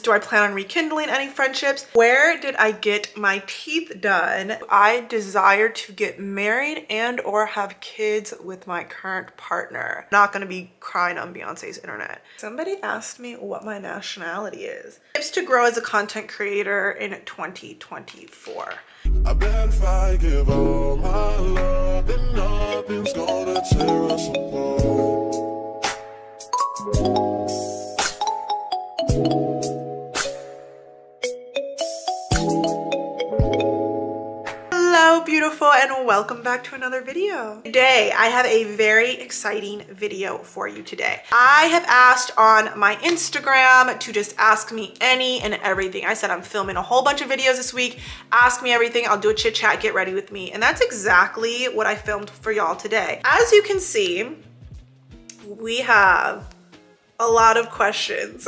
Do I plan on rekindling any friendships? Where did I get my teeth done? I desire to get married and or have kids with my current partner. Not gonna be crying on Beyonce's internet. Somebody asked me what my nationality is. Tips to grow as a content creator in 2024. I bet if I give all my love, then nothing's gonna tear us apart. Hello beautiful, and welcome back to another video. Today I have a very exciting video for you today. I have asked on my Instagram to just ask me any and everything. I said I'm filming a whole bunch of videos this week. Ask me everything. I'll do a chit chat, get ready with me. And that's exactly what I filmed for y'all today. As you can see, we have a lot of questions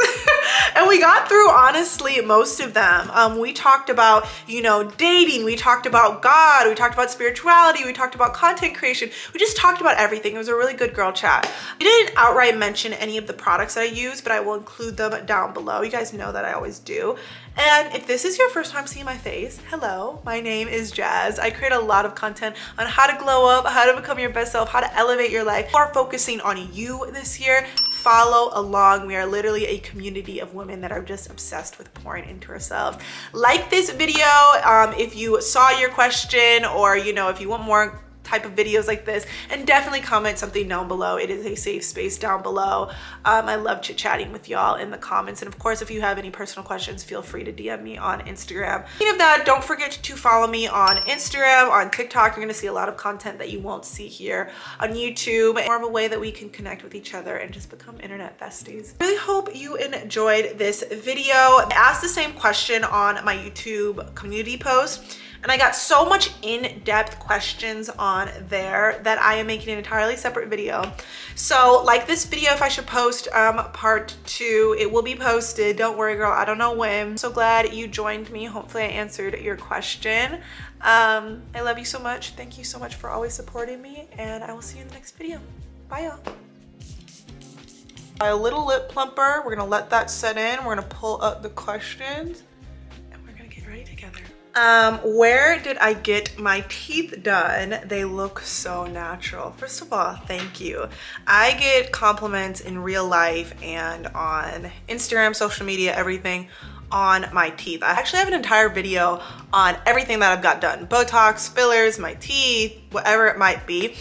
and we got through honestly most of them. We talked about, you know, dating, we talked about God, we talked about spirituality, we talked about content creation, we just talked about everything. It was a really good girl chat. I didn't outright mention any of the products that I use, but I will include them down below. You guys know that I always do. And if this is your first time seeing my face, hello, my name is Jazz. I create a lot of content on how to glow up, how to become your best self, how to elevate your life. We are focusing on you this year. Follow along. We are literally a community of women that are just obsessed with pouring into ourselves. Like this video if you saw your question, or you know, if you want more type of videos like this, and definitely comment something down below. It is a safe space down below. I love chit-chatting with y'all in the comments, and of course if you have any personal questions, feel free to DM me on Instagram. Speaking of that, don't forget to follow me on Instagram, on TikTok. You're gonna see a lot of content that you won't see here on YouTube. More of a way that we can connect with each other and just become internet besties. Really hope you enjoyed this video. I asked the same question on my YouTube community post, and I got so much in-depth questions on there that I am making an entirely separate video. So like this video, if I should post part 2, it will be posted. Don't worry girl, I don't know when. I'm so glad you joined me. Hopefully I answered your question. I love you so much. Thank you so much for always supporting me, and I will see you in the next video. Bye y'all. A little lip plumper, we're gonna let that set in. We're gonna pull up the questions and we're gonna get ready together. Where did I get my teeth done? They look so natural. First of all, thank you. I get compliments in real life and on Instagram, social media, everything on my teeth. I actually have an entire video on everything that I've got done. Botox, fillers, my teeth, whatever it might be.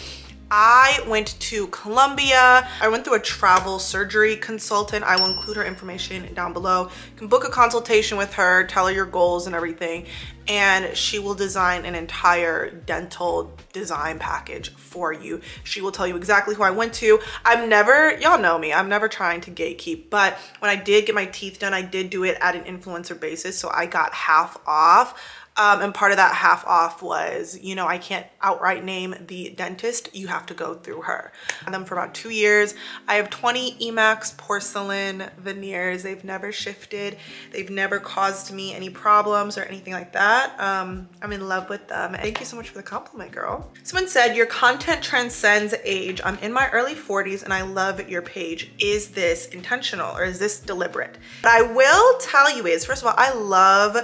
I went to Colombia. I went through a travel surgery consultant. I will include her information down below. You can book a consultation with her, tell her your goals and everything, and she will design an entire dental design package for you. She will tell you exactly who I went to. I'm never, y'all know me, I'm never trying to gatekeep, but when I did get my teeth done, I did do it at an influencer basis, so I got half off. And part of that half off was, you know, I can't outright name the dentist. You have to go through her. I've had them for about 2 years. I have 20 Emax porcelain veneers. They've never shifted. They've never caused me any problems or anything like that. I'm in love with them. Thank you so much for the compliment, girl. Someone said, your content transcends age. I'm in my early 40s and I love your page. Is this intentional or is this deliberate? What I will tell you is, first of all, I love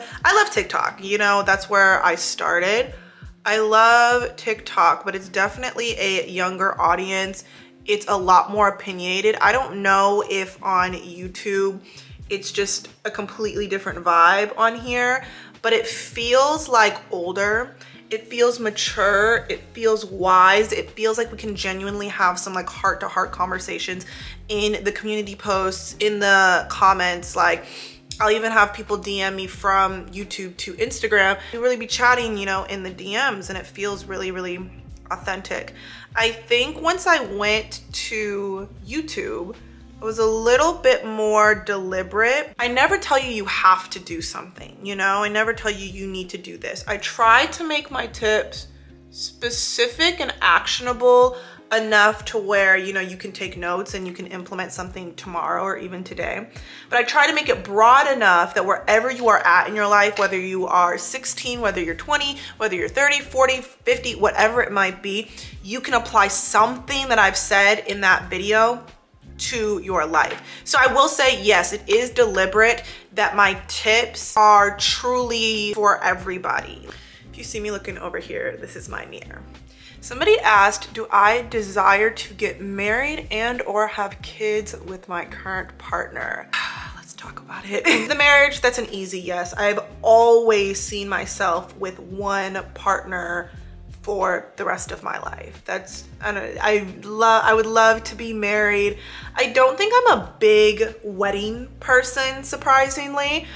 TikTok. You know, that's where I started. I love TikTok, but it's definitely a younger audience. It's a lot more opinionated. I don't know if on YouTube it's just a completely different vibe on here, but it feels like older. It feels mature, it feels wise, it feels like we can genuinely have some like heart-to-heart conversations in the community posts, in the comments. Like, I'll even have people DM me from YouTube to Instagram. We really be chatting, you know, in the DMs, and it feels really, really authentic. I think once I went to YouTube, it was a little bit more deliberate. I never tell you you have to do something, you know? I never tell you you need to do this. I try to make my tips specific and actionable enough to where, you know, you can take notes and you can implement something tomorrow or even today. But I try to make it broad enough that wherever you are at in your life, whether you are 16, whether you're 20, whether you're 30, 40, 50, whatever it might be, you can apply something that I've said in that video to your life. So I will say, yes, it is deliberate that my tips are truly for everybody. If you see me looking over here, this is my mirror. Somebody asked, do I desire to get married and or have kids with my current partner? Let's talk about it. The marriage, that's an easy yes. I've always seen myself with one partner for the rest of my life. That's, I would love to be married. I don't think I'm a big wedding person, surprisingly.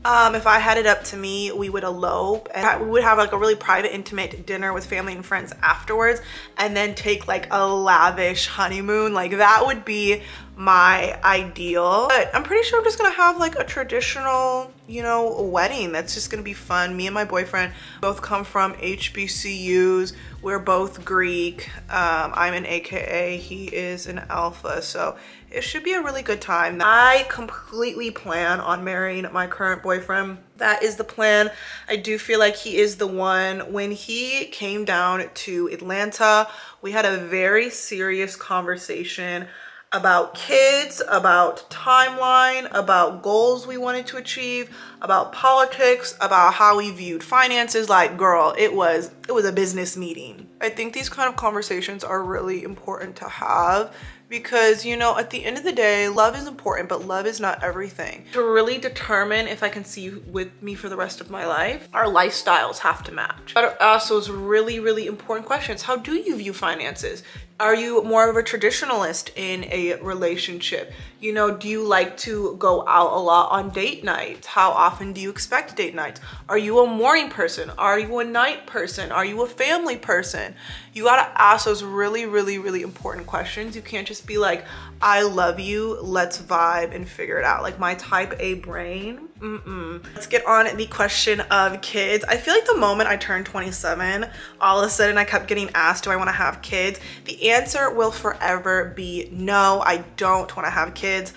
If I had it up to me, we would elope and we would have like a really private, intimate dinner with family and friends afterwards, and then take like a lavish honeymoon. Like that would be my ideal. But I'm pretty sure I'm just gonna have like a traditional, you know, wedding. That's just gonna be fun. Me and my boyfriend both come from HBCUs. We're both Greek. I'm an AKA, he is an Alpha. So it should be a really good time. I completely plan on marrying my current boyfriend. That is the plan. I do feel like he is the one. When he came down to Atlanta, we had a very serious conversation about kids, about timeline, about goals we wanted to achieve, about politics, about how we viewed finances. Like, girl, it was a business meeting. I think these kind of conversations are really important to have, because, you know, at the end of the day, love is important, but love is not everything. To really determine if I can see you with me for the rest of my life, our lifestyles have to match. But ask those really, really important questions. How do you view finances? Are you more of a traditionalist in a relationship? You know, do you like to go out a lot on date nights? How often do you expect date nights? Are you a morning person? Are you a night person? Are you a family person? You gotta ask those really, really, really important questions. You can't just be like, I love you, let's vibe and figure it out. Like my type A brain, Let's get on the question of kids. I feel like the moment I turned 27, all of a sudden I kept getting asked, do I wanna have kids? The answer will forever be no, I don't wanna have kids.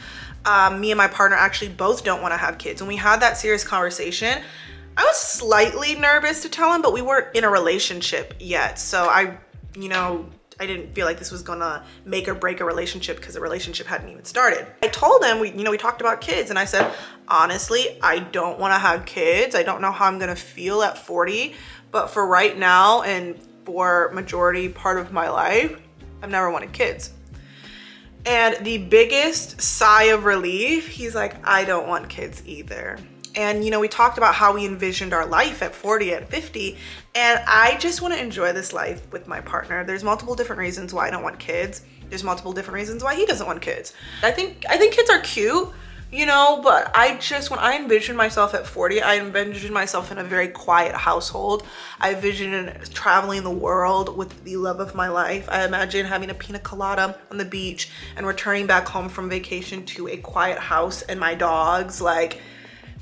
Me and my partner actually both don't wanna have kids. When we had that serious conversation, I was slightly nervous to tell him, but we weren't in a relationship yet. So I didn't feel like this was gonna make or break a relationship because the relationship hadn't even started. I told him, we talked about kids, and I said, honestly, I don't wanna have kids. I don't know how I'm gonna feel at 40, but for right now and for majority part of my life, I've never wanted kids. And the biggest sigh of relief, he's like, I don't want kids either. And we talked about how we envisioned our life at 40, at 50, and I just want to enjoy this life with my partner. There's multiple different reasons why I don't want kids. There's multiple different reasons why he doesn't want kids. I think kids are cute, but when I envision myself at 40, I envision myself in a very quiet household. I envision traveling the world with the love of my life. I imagine having a pina colada on the beach and returning back home from vacation to a quiet house and my dogs. Like,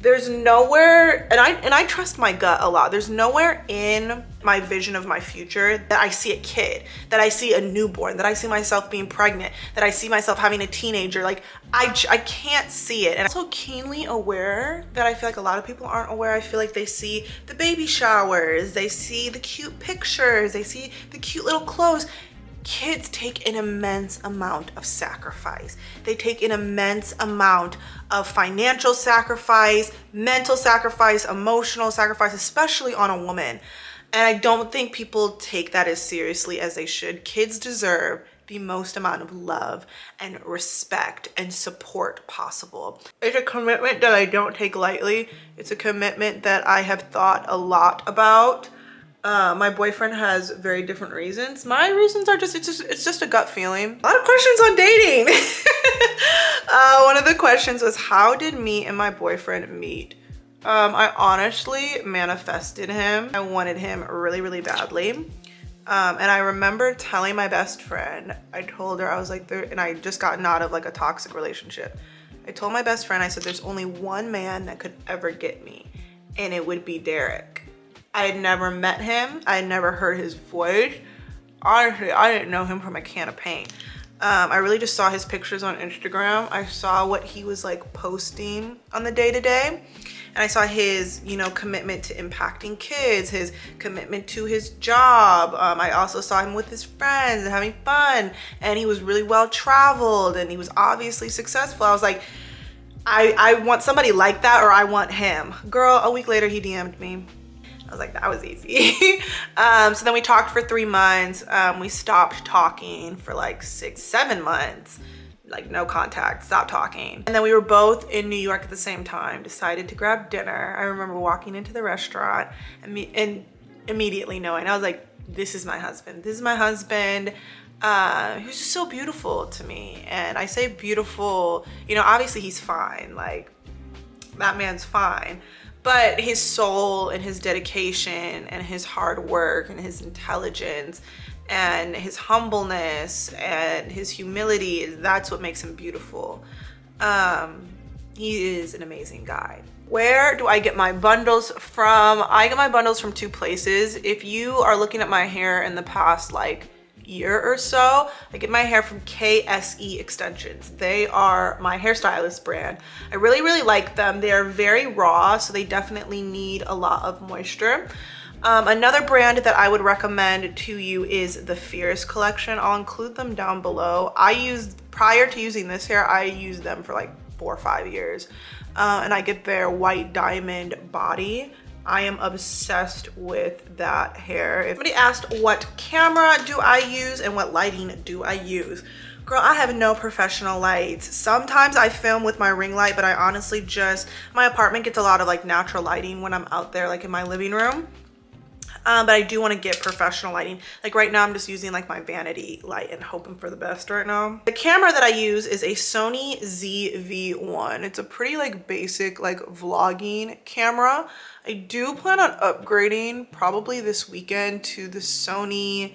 there's nowhere, and I trust my gut a lot. There's nowhere in my vision of my future that I see a kid, that I see a newborn, that I see myself being pregnant, that I see myself having a teenager. Like, I can't see it. And I'm so keenly aware that I feel like a lot of people aren't aware. I feel like they see the baby showers, they see the cute pictures, they see the cute little clothes. Kids take an immense amount of sacrifice. They take an immense amount of financial sacrifice, mental sacrifice, emotional sacrifice, especially on a woman. And I don't think people take that as seriously as they should. Kids deserve the most amount of love and respect and support possible. It's a commitment that I don't take lightly. It's a commitment that I have thought a lot about. My boyfriend has very different reasons. My reasons are it's just a gut feeling. A lot of questions on dating. One of the questions was, how did me and my boyfriend meet? I honestly manifested him. I wanted him really, really badly. And I remember telling my best friend, I told her, I was like, and I just gotten out of like a toxic relationship. I told my best friend, I said, there's only one man that could ever get me, and it would be Derek. I had never met him. I had never heard his voice. Honestly, I didn't know him from a can of paint. I really just saw his pictures on Instagram. I saw what he was like posting on the day-to-day. and I saw his, you know, commitment to impacting kids, his commitment to his job. I also saw him with his friends and having fun, and he was really well traveled, and he was obviously successful. I was like, I want somebody like that, or I want him. Girl, a week later he DM'd me. I was like, that was easy. So then we talked for 3 months. We stopped talking for like 6-7 months. Like no contact, stopped talking. And then we were both in New York at the same time, decided to grab dinner. I remember walking into the restaurant and immediately knowing, I was like, this is my husband. This is my husband. He was just so beautiful to me. And I say beautiful, you know, obviously he's fine. Like that man's fine. But his soul and his dedication and his hard work and his intelligence and his humbleness and his humility, that's what makes him beautiful. He is an amazing guy. Where do I get my bundles from? I get my bundles from 2 places. If you are looking at my hair in the past like year or so, I get my hair from KSE Extensions. They are my hairstylist brand. I really like them. They are very raw, so they definitely need a lot of moisture. Another brand that I would recommend to you is the Fierce collection. I'll include them down below. Prior to using this hair, I used them for like 4 or 5 years. And I get their white diamond body. I am obsessed with that hair. If somebody asked what camera do I use and what lighting do I use, girl, I have no professional lights. Sometimes I film with my ring light, but I honestly my apartment gets a lot of like natural lighting when I'm out there, like in my living room. But I do want to get professional lighting. Like right now I'm just using like my vanity light and hoping for the best right now. The camera that I use is a Sony ZV-1. It's a pretty like basic like vlogging camera. I do plan on upgrading probably this weekend to the Sony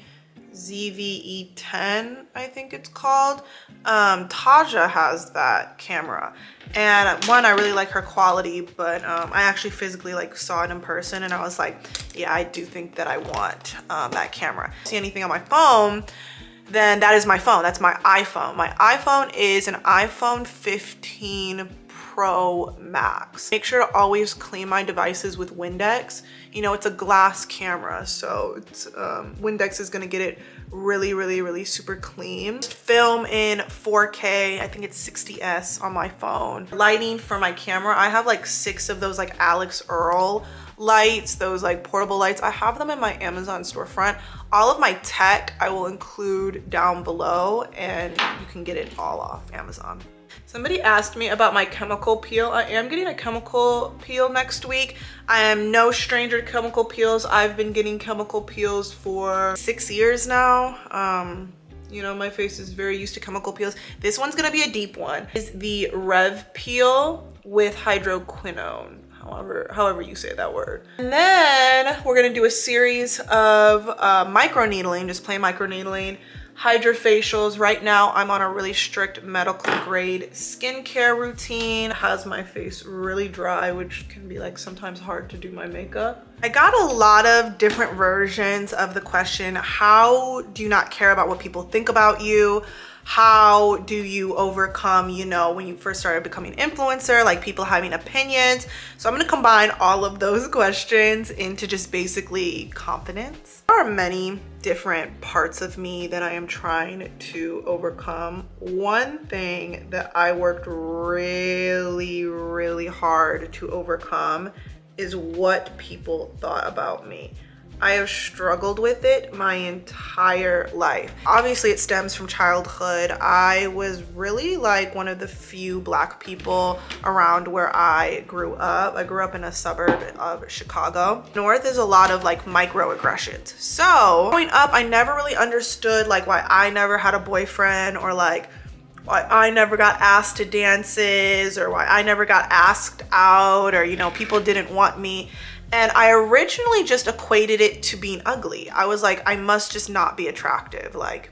ZV-E10, I think it's called. Taja has that camera, and one, I really like her quality, but I actually physically like saw it in person and I was like, yeah, I do think that I want that camera. See anything on my phone, then that is my phone. That's my iPhone. My iPhone is an iPhone 15 Pro Max. Make sure to always clean my devices with Windex. You know, it's a glass camera, so it's Windex is gonna get it really super clean. Film in 4K, I think it's 60s on my phone. Lighting for my camera, I have like 6 of those like Alex Earl lights, those like portable lights. I have them in my Amazon storefront. All of my tech I will include down below, and you can get it all off Amazon. Somebody asked me about my chemical peel. I am getting a chemical peel next week. I am no stranger to chemical peels. I've been getting chemical peels for 6 years now. You know, my face is very used to chemical peels. This one's gonna be a deep one. It's the Rev peel with hydroquinone, however you say that word. And then we're gonna do a series of microneedling, just plain microneedling, hydrofacials. Right now I'm on a really strict medical grade skincare routine. It has my face really dry, which can be like sometimes hard to do my makeup. I got a lot of different versions of the question, how do you not care about what people think about you? How do you overcome, you know, when you first started becoming an influencer, like people having opinions? So I'm gonna combine all of those questions into just basically confidence. There are many different parts of me that I am trying to overcome. One thing that I worked really hard to overcome is what people thought about me. I have struggled with it my entire life. Obviously it stems from childhood. I was really like one of the few Black people around where I grew up. I grew up in a suburb of Chicago. North is a lot of like microaggressions. So growing up, I never really understood like why I never had a boyfriend, or like why I never got asked to dances, or why I never got asked out, or, you know, people didn't want me. And I originally just equated it to being ugly. I was like, I must just not be attractive. Like,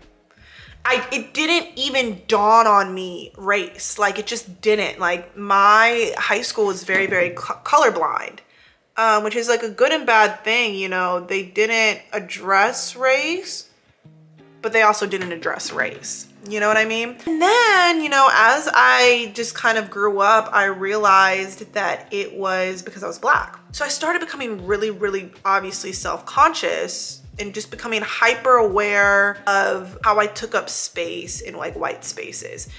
it didn't even dawn on me race. Like, it just didn't. Like, my high school was very colorblind, which is like a good and bad thing, you know. They didn't address race but they also didn't address race. You know what I mean? And then, you know, as I just kind of grew up, I realized that it was because I was Black. So I started becoming really, really obviously self-conscious and just becoming hyper aware of how I took up space in like white spaces.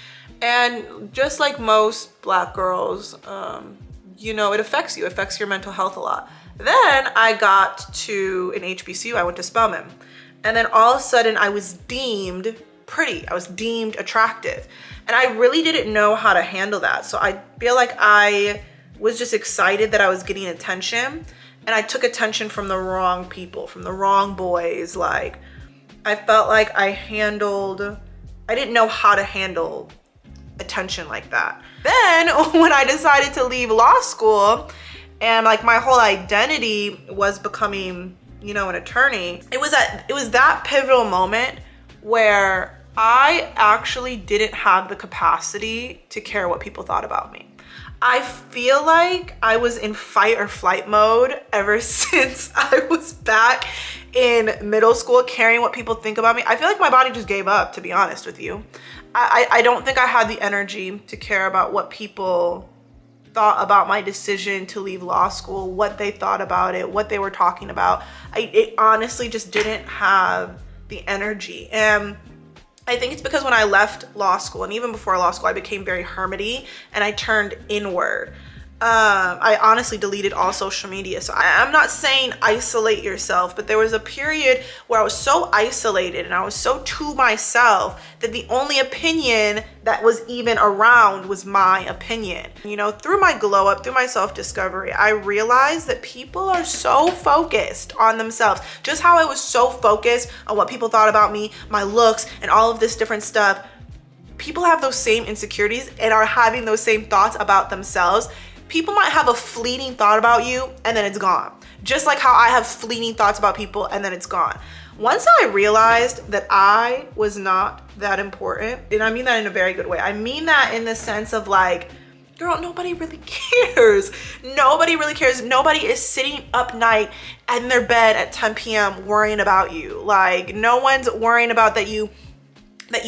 And just like most Black girls, you know, it affects you, it affects your mental health a lot. Then I got to an HBCU, I went to Spelman. And then all of a sudden I was deemed pretty, I was deemed attractive. And I really didn't know how to handle that. So I feel like I was just excited that I was getting attention, and I took attention from the wrong people, from the wrong boys. Like, I felt like I didn't know how to handle attention like that. Then when I decided to leave law school and like my whole identity was becoming, you know, an attorney, it was that pivotal moment where I actually didn't have the capacity to care what people thought about me. I feel like I was in fight or flight mode ever since I was back in middle school, caring what people think about me. I feel like my body just gave up, to be honest with you. I don't think I had the energy to care about what people thought about my decision to leave law school, what they thought about it, what they were talking about. It honestly just didn't have the energy. And I think it's because when I left law school, and even before law school, I became very hermity and I turned inward. I honestly deleted all social media. So I'm not saying isolate yourself, but there was a period where I was so isolated and I was so to myself that the only opinion that was even around was my opinion. You know, through my glow up, through my self-discovery, I realized that people are so focused on themselves. Just how I was so focused on what people thought about me, my looks, and all of this different stuff. People have those same insecurities and are having those same thoughts about themselves. People might have a fleeting thought about you and then it's gone. Just like how I have fleeting thoughts about people and then it's gone. Once I realized that I was not that important, and I mean that in a very good way. I mean that in the sense of like, girl, nobody really cares. Nobody really cares. Nobody is sitting up night in their bed at 10 p.m. worrying about you. Like, no one's worrying about that you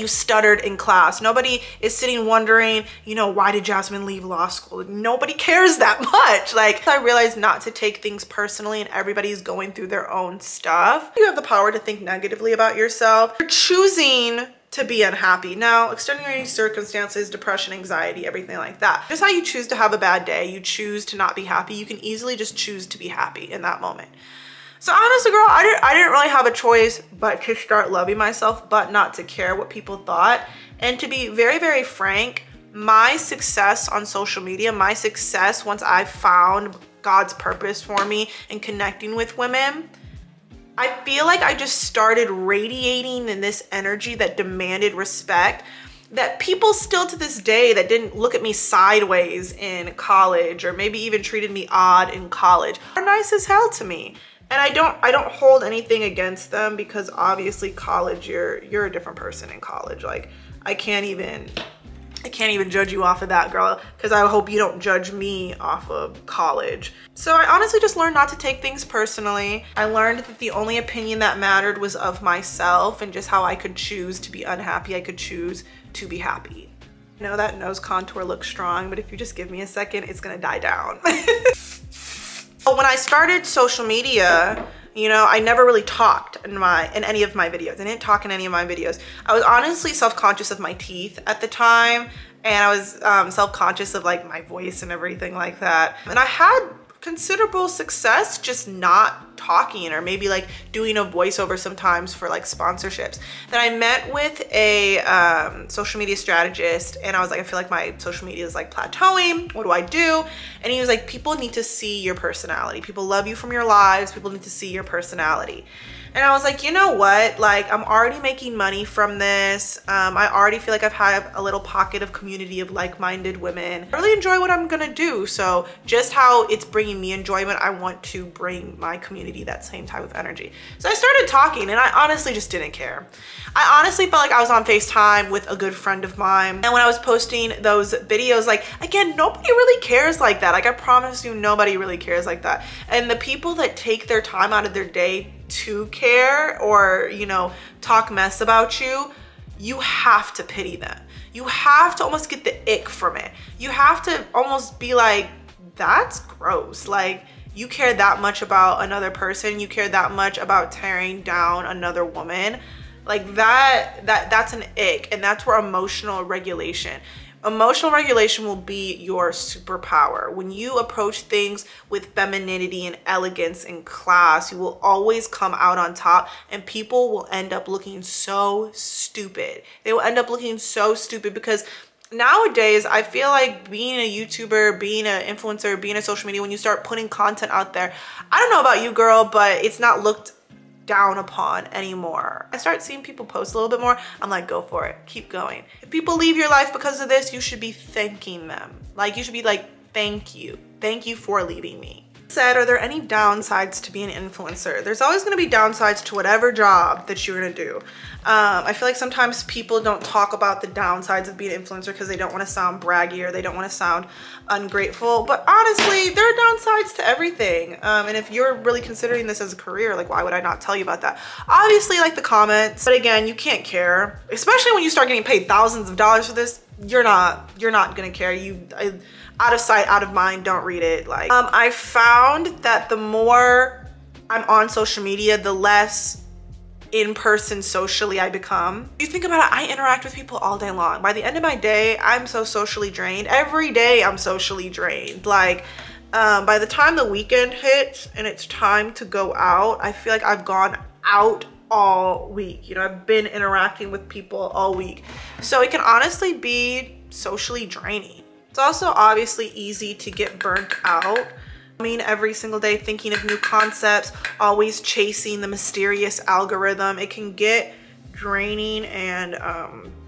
stuttered in class. Nobody is sitting wondering, you know, why did Jasmine leave law school? Nobody cares that much. Like, I realized not to take things personally, and everybody's going through their own stuff. You have the power to think negatively about yourself. You're choosing to be unhappy. Now, extenuating circumstances, depression, anxiety, everything like that. Just how you choose to have a bad day, you choose to not be happy, you can easily just choose to be happy in that moment. So honestly, girl, I didn't really have a choice but to start loving myself, but not to care what people thought. And to be very, very frank, my success on social media, my success once I found God's purpose for me and connecting with women, I feel like I just started radiating in this energy that demanded respect, that people still to this day that didn't look at me sideways in college or maybe even treated me odd in college are nice as hell to me. And I don't hold anything against them, because obviously college, you're a different person in college. Like, I can't even judge you off of that, girl, because I hope you don't judge me off of college. So I honestly just learned not to take things personally. I learned that the only opinion that mattered was of myself and just how I could choose to be unhappy. I could choose to be happy. I know that nose contour looks strong, but if you just give me a second, it's gonna die down. When I started social media, you know, I never really talked in any of my videos. I didn't talk in any of my videos. I was honestly self-conscious of my teeth at the time, and I was self-conscious of like my voice and everything like that. And I had considerable success just not talking, or maybe like doing a voiceover sometimes for like sponsorships. Then I met with a social media strategist, and I was like, I feel like my social media is like plateauing. What do I do? And he was like, people need to see your personality. People love you from your lives. People need to see your personality. And I was like, you know what? Like, I'm already making money from this. I already feel like I've had a little pocket of community of like-minded women. I really enjoy what I'm gonna do. So just how it's bringing me enjoyment, I want to bring my community femininity, that same type of energy. So I started talking and I honestly just didn't care. I honestly felt like I was on FaceTime with a good friend of mine. And when I was posting those videos, like, again, nobody really cares like that. Like, I promise you, nobody really cares like that. And the people that take their time out of their day to care or, you know, talk mess about you, you have to pity them. You have to almost get the ick from it. You have to almost be like, that's gross. Like, you care that much about another person. You care that much about tearing down another woman. Like that's an ick. And that's where emotional regulation will be your superpower. When you approach things with femininity and elegance and class, you will always come out on top, and people will end up looking so stupid. They will end up looking so stupid because nowadays, I feel like being a YouTuber, being an influencer, being a social media, when you start putting content out there, I don't know about you, girl, but it's not looked down upon anymore. I start seeing people post a little bit more. I'm like, go for it, keep going. If people leave your life because of this, you should be thanking them. Like, you should be like, thank you for leaving me. Said, are there any downsides to being an influencer? There's always going to be downsides to whatever job that you're going to do. I feel like sometimes people don't talk about the downsides of being an influencer because they don't want to sound braggy or they don't want to sound ungrateful. But honestly, there are downsides to everything. And if you're really considering this as a career, like, why would I not tell you about that? Obviously, like the comments, but again, you can't care, especially when you start getting paid thousands of dollars for this. You're not gonna care. Out of sight, out of mind, don't read it. Like, I found that the more I'm on social media, the less in person socially I become. If you think about it, I interact with people all day long. By the end of my day, I'm so socially drained. Every day I'm socially drained. Like, by the time the weekend hits and it's time to go out, I feel like I've gone out all week. You know, I've been interacting with people all week. So it can honestly be socially draining. It's also obviously easy to get burnt out. I mean, every single day thinking of new concepts, always chasing the mysterious algorithm. It can get draining and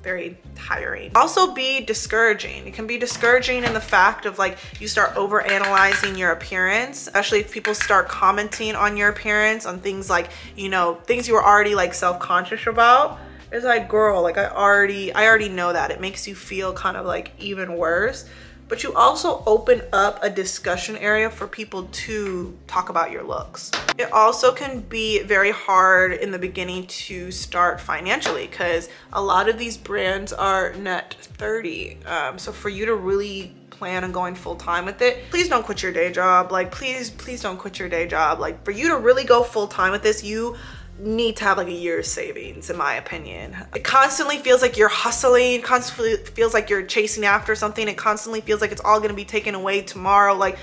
very tiring. Also be discouraging. It can be discouraging in the fact of, like, you start over analyzing your appearance, especially if people start commenting on your appearance, on things like, you know, things you were already like self-conscious about. It's like, girl, like, I already know that. It makes you feel kind of like even worse. But you also open up a discussion area for people to talk about your looks. It also can be very hard in the beginning to start financially because a lot of these brands are net 30. So for you to really plan on going full-time with it, please don't quit your day job. Like, please don't quit your day job. Like, for you to really go full-time with this, you need to have like a year's savings, in my opinion. It constantly feels like you're hustling, constantly feels like you're chasing after something. It constantly feels like it's all gonna be taken away tomorrow. Like,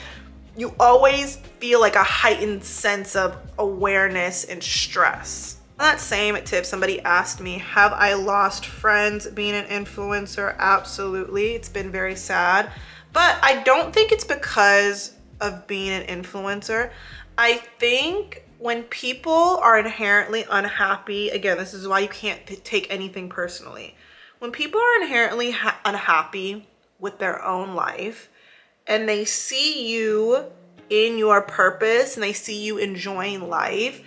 you always feel like a heightened sense of awareness and stress. On that same tip, somebody asked me, have I lost friends being an influencer? Absolutely, it's been very sad. But I don't think it's because of being an influencer. I think when people are inherently unhappy, again, this is why you can't take anything personally. When people are inherently unhappy with their own life and they see you in your purpose and they see you enjoying life,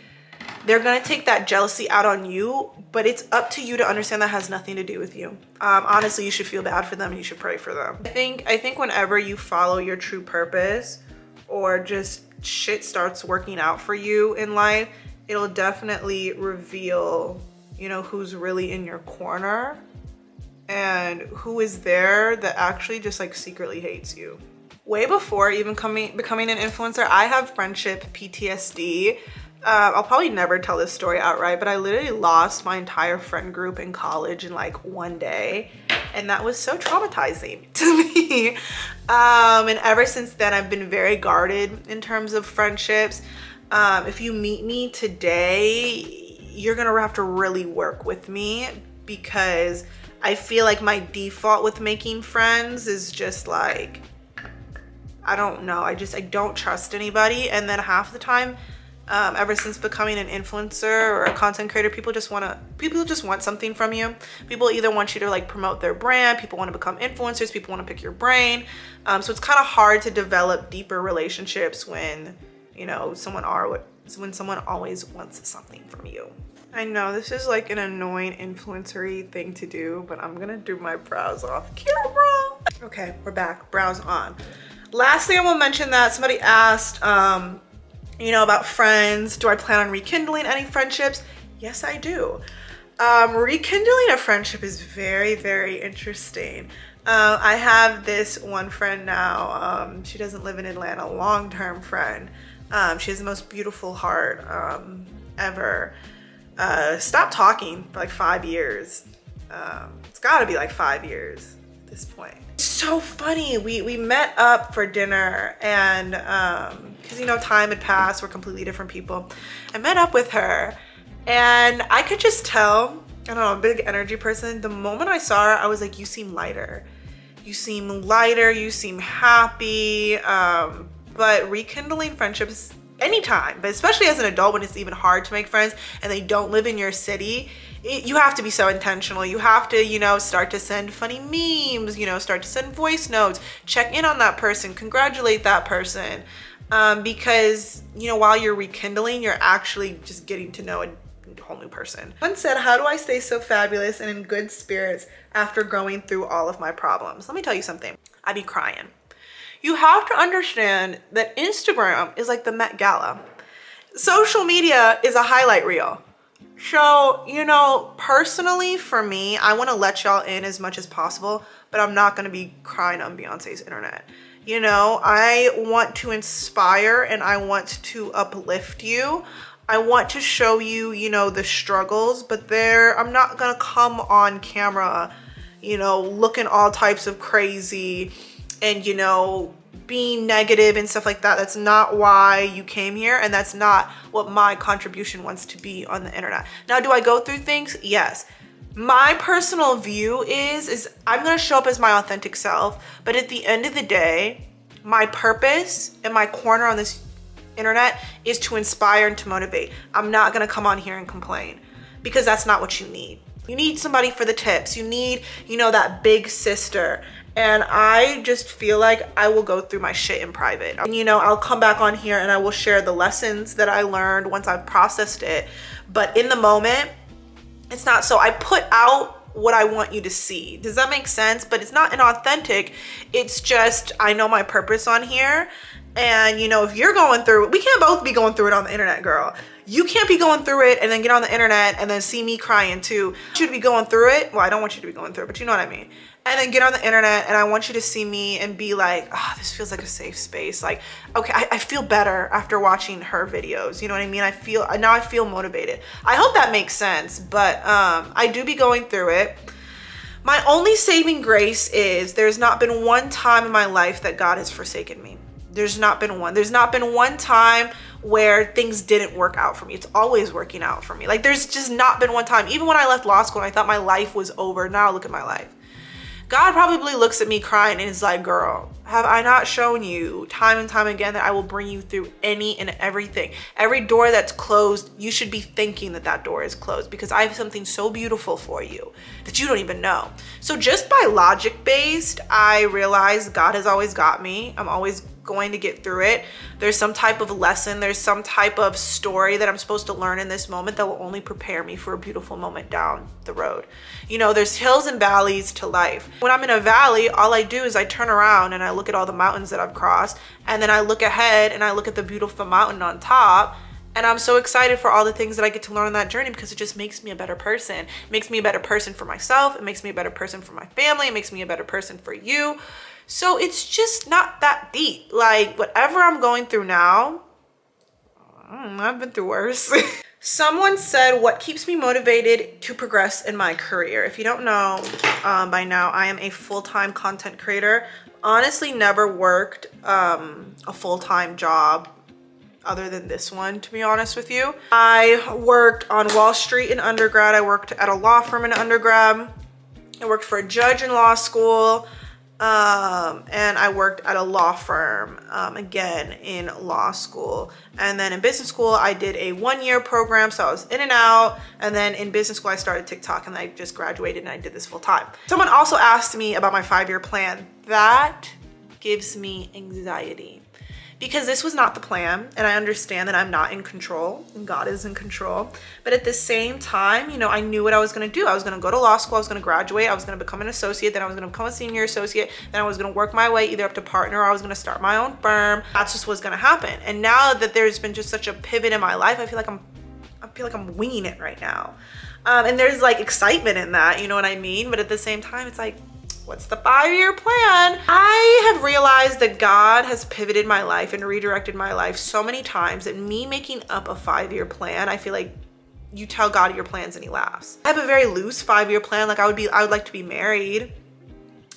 they're gonna take that jealousy out on you, but it's up to you to understand that has nothing to do with you. Honestly, you should feel bad for them and you should pray for them. I think whenever you follow your true purpose, or just shit starts working out for you in life, it'll definitely reveal, you know, who's really in your corner and who is there that actually just like secretly hates you. Way before even becoming an influencer, I have friendship PTSD. I'll probably never tell this story outright, but I literally lost my entire friend group in college in like one day. And that was so traumatizing to me. And ever since then, I've been very guarded in terms of friendships. If you meet me today, you're gonna have to really work with me because I feel like my default with making friends is just like, I don't know. I don't trust anybody. And then half the time, ever since becoming an influencer or a content creator, people just want something from you. People either want you to like promote their brand, people want to become influencers, people want to pick your brain. So it's kind of hard to develop deeper relationships when, you know, someone is when someone always wants something from you. I know this is like an annoying influencer-y thing to do, but I'm gonna do my brows off camera. Okay, we're back, brows on. Last thing I will mention that somebody asked, you know, about friends. Do I plan on rekindling any friendships? Yes, I do. Rekindling a friendship is very, very interesting. I have this one friend now. She doesn't live in Atlanta, long-term friend. She has the most beautiful heart ever. Stopped talking for like 5 years. It's gotta be like 5 years at this point. It's so funny. We met up for dinner and because you know, time had passed, we're completely different people. I met up with her and I could just tell, I don't know, I'm a big energy person. The moment I saw her, I was like, you seem lighter. You seem lighter, you seem happy. But rekindling friendships anytime, but especially as an adult when it's even hard to make friends and they don't live in your city, you have to be so intentional. You have to, you know, start to send funny memes, you know, start to send voice notes, check in on that person, congratulate that person. Because, you know, while you're rekindling, you're actually just getting to know a whole new person. One said, how do I stay so fabulous and in good spirits after going through all of my problems? Let me tell you something. I be crying. You have to understand that Instagram is like the Met Gala. Social media is a highlight reel. So, you know, personally for me, I want to let y'all in as much as possible, but I'm not going to be crying on Beyonce's internet. You know, I want to inspire and I want to uplift you. I want to show you, you know, the struggles, but I'm not going to come on camera, you know, looking all types of crazy and, you know, being negative and stuff like that. That's not why you came here, and that's not what my contribution wants to be on the internet. Now, do I go through things? Yes. My personal view is I'm gonna show up as my authentic self, but at the end of the day, my purpose and my corner on this internet is to inspire and to motivate. I'm not gonna come on here and complain, because that's not what you need. You need somebody for the tips. You need, you know, that big sister. And I just feel like I will go through my shit in private. And, you know, I'll come back on here and I will share the lessons that I learned once I've processed it. But in the moment, it's not so. I put out what I want you to see. Does that make sense? But it's not inauthentic. It's just, I know my purpose on here. And, you know, if you're going through it, we can't both be going through it on the internet, girl. You can't be going through it and then get on the internet and then see me crying too. I want you to be going through it. Well, I don't want you to be going through it, but you know what I mean. And then get on the internet and I want you to see me and be like, oh, this feels like a safe space. Like, okay, I feel better after watching her videos. You know what I mean? Now I feel motivated. I hope that makes sense, but I do be going through it. My only saving grace is there's not been one time in my life that God has forsaken me. There's not been one. There's not been one time where things didn't work out for me. It's always working out for me. Like, there's just not been one time. Even when I left law school and I thought my life was over, now look at my life. God probably looks at me crying and is like, girl, have I not shown you time and time again that I will bring you through any and everything? Every door that's closed, you should be thinking that that door is closed, because I have something so beautiful for you that you don't even know. So just by logic based, I realize God has always got me. I'm always going to get through it. There's some type of lesson, there's some type of story that I'm supposed to learn in this moment that will only prepare me for a beautiful moment down the road. You know, there's hills and valleys to life. When I'm in a valley, all I do is I turn around and I look at all the mountains that I've crossed, and then I look ahead and I look at the beautiful mountain on top. And I'm so excited for all the things that I get to learn on that journey, because it just makes me a better person. It makes me a better person for myself. It makes me a better person for my family. It makes me a better person for you. So it's just not that deep. Like, whatever I'm going through now, I've been through worse. Someone said, what keeps me motivated to progress in my career? If you don't know by now, I am a full-time content creator. Honestly, never worked a full-time job other than this one, to be honest with you. I worked on Wall Street in undergrad. I worked at a law firm in undergrad. I worked for a judge in law school. And I worked at a law firm, again, in law school. And then in business school, I did a 1-year program. So I was in and out. And then in business school, I started TikTok, and I just graduated and I did this full time. Someone also asked me about my 5-year plan. That gives me anxiety, because this was not the plan, and I understand that I'm not in control and God is in control. But at the same time, you know, I knew what I was going to do. I was going to go to law school, I was going to graduate, I was going to become an associate, then I was going to become a senior associate, then I was going to work my way either up to partner, or I was going to start my own firm. That's just what's going to happen. And now that there's been just such a pivot in my life, I feel like I'm winging it right now. And there's like excitement in that, you know what I mean? But at the same time, it's like, what's the 5-year plan? I have realized that God has pivoted my life and redirected my life so many times that me making up a 5-year plan, I feel like you tell God your plans and he laughs. I have a very loose 5-year plan. Like I would like to be married.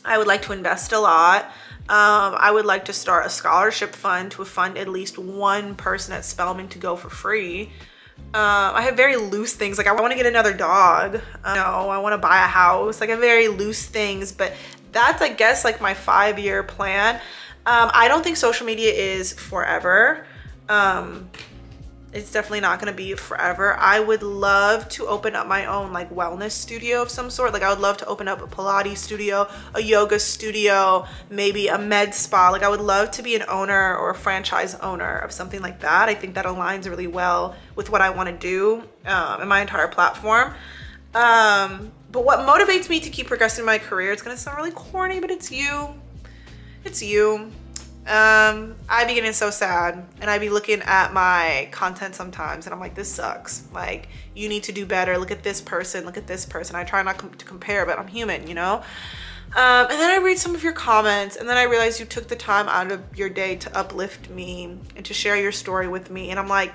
I would like to invest a lot. I would like to start a scholarship fund to fund at least one person at Spelman to go for free. I have very loose things. Like I want to get another dog. I want to buy a house. Like I have very loose things, but that's, I guess, like my 5-year plan. I don't think social media is forever. It's definitely not going to be forever. I would love to open up my own like wellness studio of some sort. Like I would love to open up a Pilates studio, a yoga studio, maybe a med spa. Like I would love to be an owner or a franchise owner of something like that. I think that aligns really well with what I want to do in my entire platform. But what motivates me to keep progressing in my career, it's going to sound really corny, but it's you. It's you. I be getting so sad, and I be looking at my content sometimes and I'm like, this sucks. Like, you need to do better. Look at this person, look at this person. I try not to compare, but I'm human, you know? And then I read some of your comments, and then I realize you took the time out of your day to uplift me and to share your story with me. And I'm like,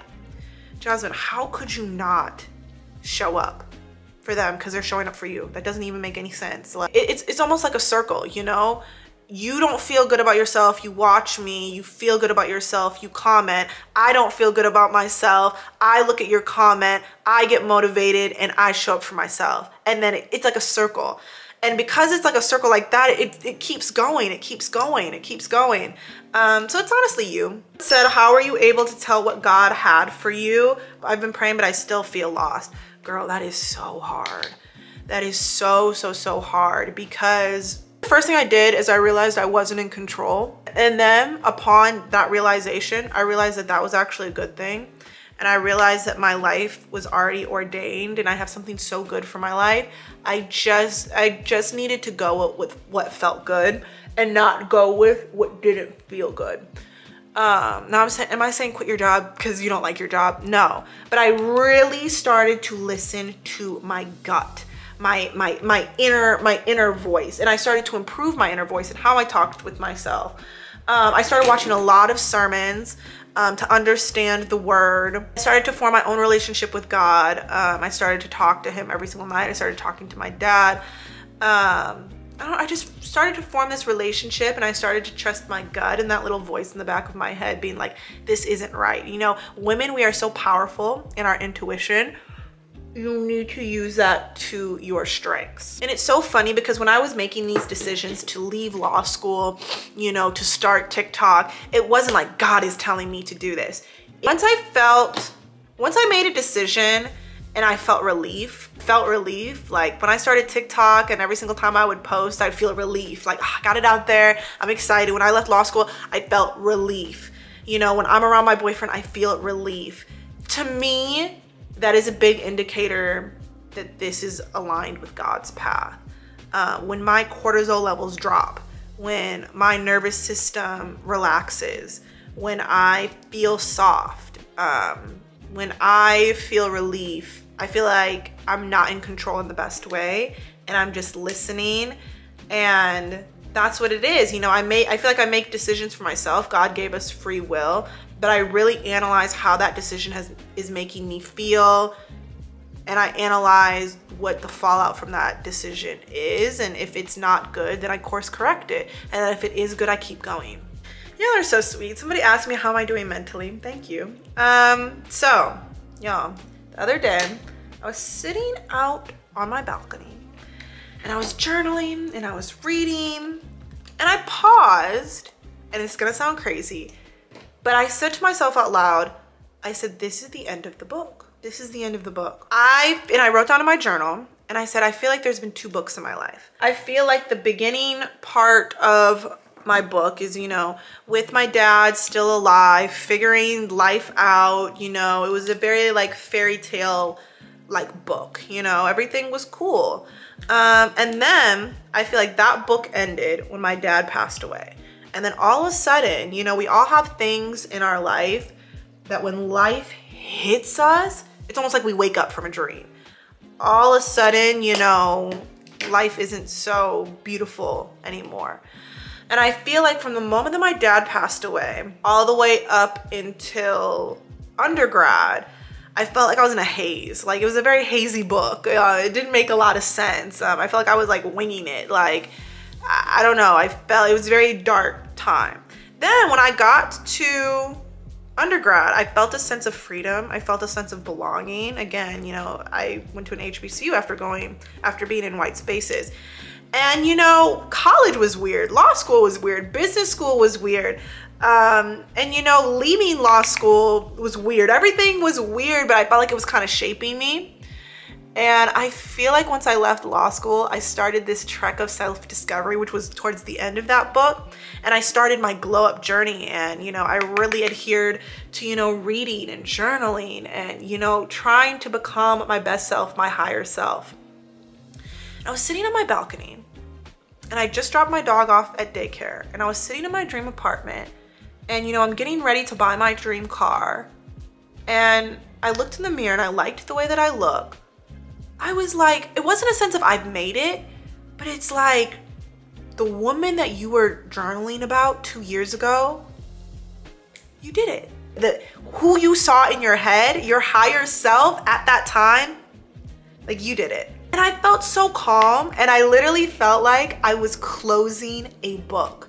Jasmine, how could you not show up for them because they're showing up for you? That doesn't even make any sense. Like, it's almost like a circle, you know? You don't feel good about yourself, you watch me, you feel good about yourself, you comment. I don't feel good about myself, I look at your comment, I get motivated, and I show up for myself. And then it's like a circle. And because it's like a circle like that, it keeps going, it keeps going, it keeps going. So it's honestly you. It said, how are you able to tell what God had for you? I've been praying, but I still feel lost. Girl, that is so hard. That is so hard, because the first thing I did is I realized I wasn't in control. And then upon that realization, I realized that that was actually a good thing. And I realized that my life was already ordained and I have something so good for my life. I just needed to go with what felt good and not go with what didn't feel good. Now am I saying quit your job because you don't like your job? No, but I really started to listen to my gut. My inner voice, and I started to improve my inner voice and how I talked with myself. I started watching a lot of sermons to understand the word. I started to form my own relationship with God. I started to talk to him every single night. I started talking to my dad. I just started to form this relationship, and I started to trust my gut and that little voice in the back of my head being like, this isn't right. You know, women, we are so powerful in our intuition. You need to use that to your strengths. And it's so funny because when I was making these decisions to leave law school, you know, to start TikTok, it wasn't like God is telling me to do this. Once I made a decision and I felt relief, like when I started TikTok and every single time I would post, I'd feel relief. Like, oh, I got it out there, I'm excited. When I left law school, I felt relief. You know, when I'm around my boyfriend, I feel relief. To me, that is a big indicator that this is aligned with God's path. When my cortisol levels drop, when my nervous system relaxes, when I feel soft, when I feel relief, I feel like I'm not in control in the best way and I'm just listening, and that's what it is. You know, I feel like I make decisions for myself. God gave us free will, but I really analyze how that decision is making me feel, and I analyze what the fallout from that decision is, and if it's not good, then I course correct it, and then if it is good, I keep going. Y'all are so sweet. Somebody asked me how am I doing mentally. Thank you. So y'all, the other day I was sitting out on my balcony and I was journaling and I was reading, and I paused, and it's gonna sound crazy, but I said to myself out loud, I said, this is the end of the book. This is the end of the book. And I wrote down in my journal, and I said, I feel like there's been 2 books in my life. I feel like the beginning part of my book is, you know, with my dad still alive, figuring life out, you know, it was a very like fairy tale like book, you know, everything was cool. And then I feel like that book ended when my dad passed away. And then all of a sudden, you know, we all have things in our life that when life hits us, it's almost like we wake up from a dream. All of a sudden, you know, life isn't so beautiful anymore. And I feel like from the moment that my dad passed away, all the way up until undergrad, I felt like I was in a haze. Like, it was a very hazy book. It didn't make a lot of sense. I felt like I was like winging it. Like, I don't know. I felt it was a very dark time. Then when I got to undergrad, I felt a sense of freedom. I felt a sense of belonging. Again, you know, I went to an HBCU after being in white spaces. And, you know, college was weird. Law school was weird. Business school was weird. And, you know, leaving law school was weird. Everything was weird, but I felt like it was kind of shaping me. And I feel like once I left law school, I started this trek of self-discovery, which was towards the end of that book. And I started my glow up journey. And, you know, I really adhered to, you know, reading and journaling and, you know, trying to become my best self, my higher self. I was sitting on my balcony and I just dropped my dog off at daycare. And I was sitting in my dream apartment and, you know, I'm getting ready to buy my dream car. And I looked in the mirror and I liked the way that I look. I was like, it wasn't a sense of I've made it, but it's like the woman that you were journaling about 2 years ago, you did it. Who you saw in your head, your higher self at that time, like you did it. And I felt so calm and I literally felt like I was closing a book.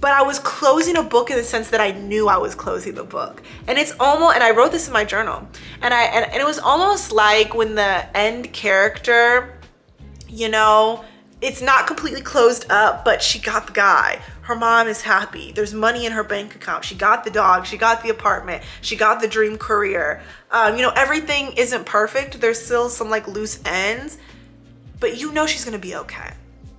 But I was closing a book in the sense that I knew I was closing the book. And it's almost, and I wrote this in my journal, and it was almost like when the end character, you know, it's not completely closed up, but she got the guy. Her mom is happy. There's money in her bank account. She got the dog. She got the apartment. She got the dream career. You know, everything isn't perfect. There's still some like loose ends, but you know she's gonna be okay.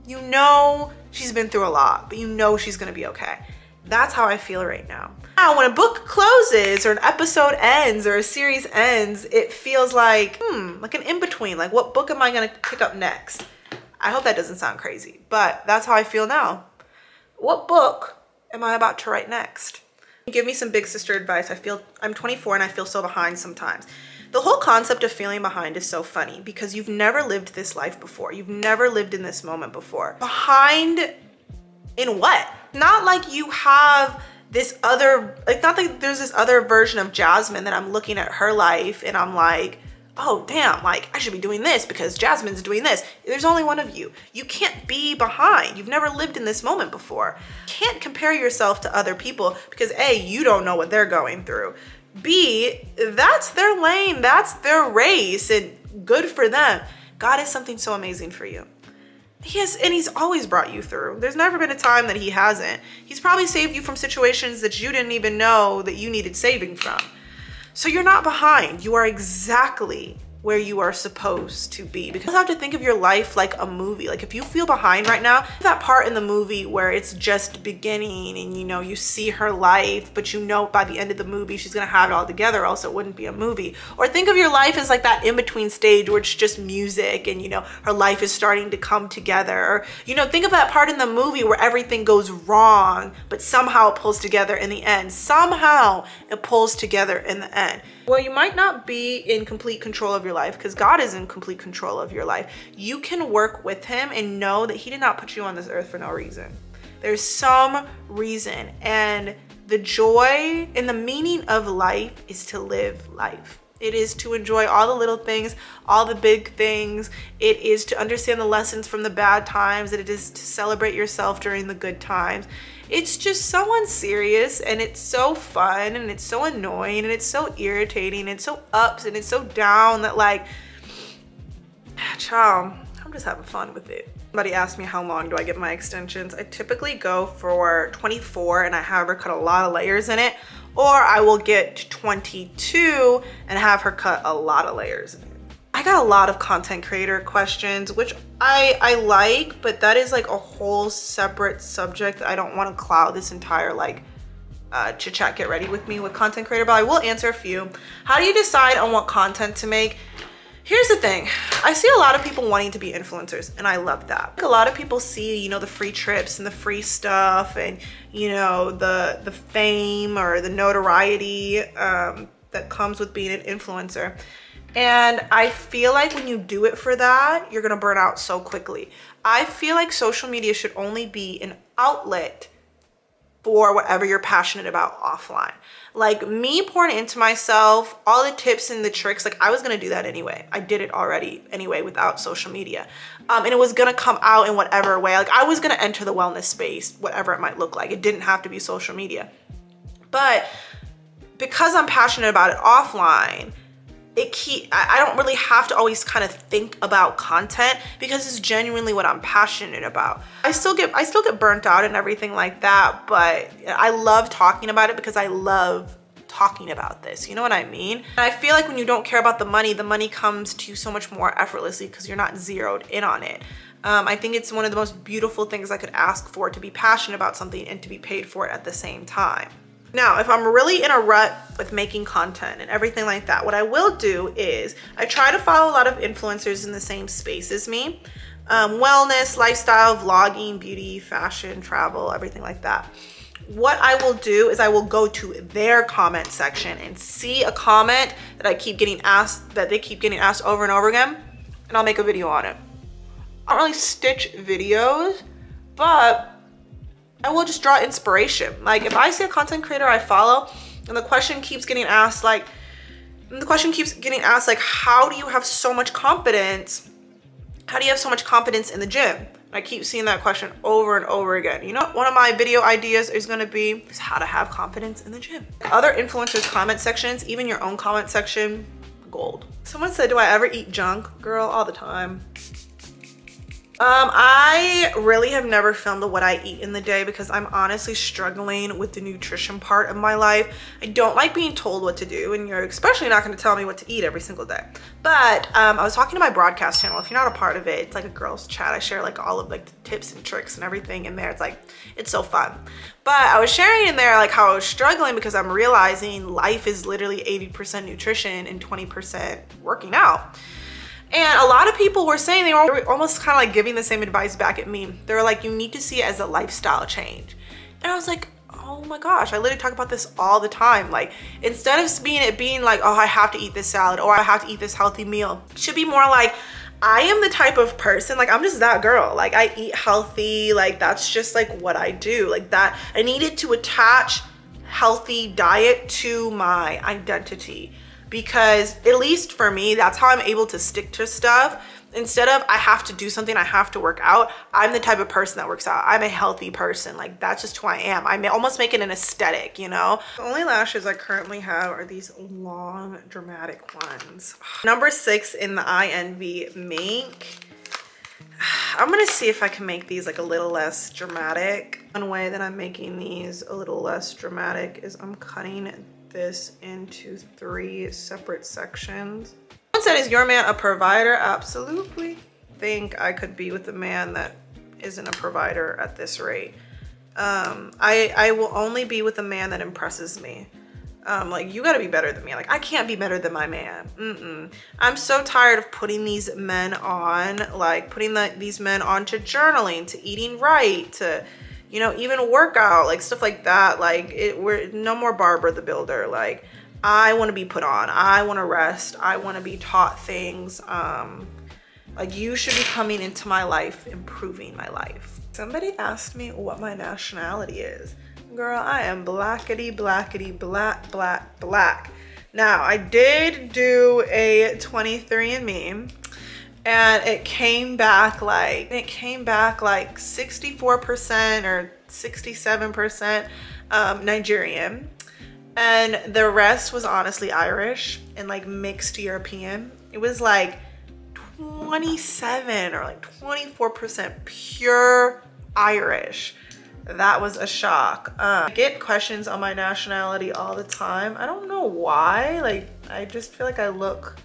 You know she's been through a lot, but you know she's gonna be okay. That's how I feel right now. Now, when a book closes or an episode ends or a series ends, it feels like, like an in-between. Like, what book am I gonna pick up next? I hope that doesn't sound crazy, but that's how I feel now. What book am I about to write next? Give me some big sister advice. I'm 24 and I feel so behind sometimes. The whole concept of feeling behind is so funny because you've never lived this life before. You've never lived in this moment before. Behind in what? Not like you have this other, like not like there's this other version of Jasmine that I'm looking at her life and I'm like, oh damn, like I should be doing this because Jasmine's doing this. There's only one of you. You can't be behind. You've never lived in this moment before. You can't compare yourself to other people because A, you don't know what they're going through. B, that's their lane, that's their race, and good for them. God has something so amazing for you. And he's always brought you through. There's never been a time that he hasn't. He's probably saved you from situations that you didn't even know that you needed saving from. So you're not behind. You are exactly where you are supposed to be. Because you have to think of your life like a movie. Like if you feel behind right now, that part in the movie where it's just beginning and you know, you see her life, but you know by the end of the movie, she's gonna have it all together, else it wouldn't be a movie. Or think of your life as like that in-between stage where it's just music and you know, her life is starting to come together. Or, you know, think of that part in the movie where everything goes wrong, but somehow it pulls together in the end. Somehow it pulls together in the end. Well, you might not be in complete control of your life because God is in complete control of your life. You can work with him and know that he did not put you on this earth for no reason. There's some reason, and the joy and the meaning of life is to live life. It is to enjoy all the little things, all the big things. It is to understand the lessons from the bad times. It is to celebrate yourself during the good times. It's just so unserious and it's so fun and it's so annoying and it's so irritating and it's so ups and it's so down that like, child, I'm just having fun with it. Somebody asked me how long do I get my extensions. I typically go for 24 and I have her cut a lot of layers in it, or I will get 22 and have her cut a lot of layers in it. I got a lot of content creator questions, which I like, but that is like a whole separate subject. I don't want to cloud this entire like chit chat get ready with me with content creator, but I will answer a few. How do you decide on what content to make? Here's the thing. I see a lot of people wanting to be influencers, and I love that. A lot of people see, you know, the free trips and the free stuff and, you know, the fame or the notoriety that comes with being an influencer. And I feel like when you do it for that, you're gonna burn out so quickly. I feel like social media should only be an outlet for whatever you're passionate about offline. Like me pouring into myself, all the tips and the tricks, like I was gonna do that anyway. I did it already anyway without social media. And it was gonna come out in whatever way. Like I was gonna enter the wellness space, whatever it might look like. It didn't have to be social media. But because I'm passionate about it offline, I don't really have to always kind of think about content because it's genuinely what I'm passionate about. I still get burnt out and everything like that, but I love talking about it because I love talking about this. You know what I mean? And I feel like when you don't care about the money comes to you so much more effortlessly because you're not zeroed in on it. I think it's one of the most beautiful things I could ask for, to be passionate about something and to be paid for it at the same time. Now, if I'm really in a rut with making content and everything like that, what I will do is I try to follow a lot of influencers in the same space as me. Wellness, lifestyle, vlogging, beauty, fashion, travel, everything like that. What I will do is I will go to their comment section and see a comment that they keep getting asked over and over again, and I'll make a video on it. I don't really stitch videos, but I will just draw inspiration. Like if I see a content creator I follow and the question keeps getting asked like, how do you have so much confidence? How do you have so much confidence in the gym? And I keep seeing that question over and over again. You know, one of my video ideas is gonna be how to have confidence in the gym. Other influencers' comment sections, even your own comment section, gold. Someone said, do I ever eat junk? Girl, all the time. I really have never filmed what I eat in the day because I'm honestly struggling with the nutrition part of my life. I don't like being told what to do, and you're especially not going to tell me what to eat every single day. But I was talking to my broadcast channel. If you're not a part of it, it's like a girls chat. I share like all of like the tips and tricks and everything in there. It's like, it's so fun. But I was sharing in there like how I was struggling because I'm realizing life is literally 80% nutrition and 20% working out. And a lot of people were saying, they were almost kind of like giving the same advice back at me. They were like, you need to see it as a lifestyle change. And I was like, oh my gosh, I literally talk about this all the time. Like instead of being like, oh, I have to eat this salad or I have to eat this healthy meal, it should be more like, I am the type of person, like I'm just that girl. Like I eat healthy, like that's just like what I do. Like that, I needed to attach healthy diet to my identity. Because at least for me, that's how I'm able to stick to stuff. Instead of I have to do something, I have to work out, I'm the type of person that works out. I'm a healthy person. Like that's just who I am. I may almost make it an aesthetic, you know? The only lashes I currently have are these long, dramatic ones. Number 6 in the INV Mink. I'm gonna see if I can make these like a little less dramatic. One way that I'm making these a little less dramatic is I'm cutting this into 3 separate sections. Someone said, is your man a provider? Absolutely. Think I could be with a man that isn't a provider at this rate. I will only be with a man that impresses me. Like you gotta be better than me. Like I can't be better than my man. I'm so tired of putting these men on, like putting these men on to journaling, to eating right, to, you know, even workout, like stuff like that. Like we're no more Barbara the Builder. Like I want to be put on, I want to rest, I want to be taught things. Like you should be coming into my life, improving my life. Somebody asked me what my nationality is. Girl, I am blackity blackity black black black. Now I did do a 23andMe. And it came back like 64% or 67% Nigerian. And the rest was honestly Irish and like mixed European. It was like 27 or like 24% pure Irish. That was a shock. I get questions on my nationality all the time. I don't know why. Like, I just feel like I look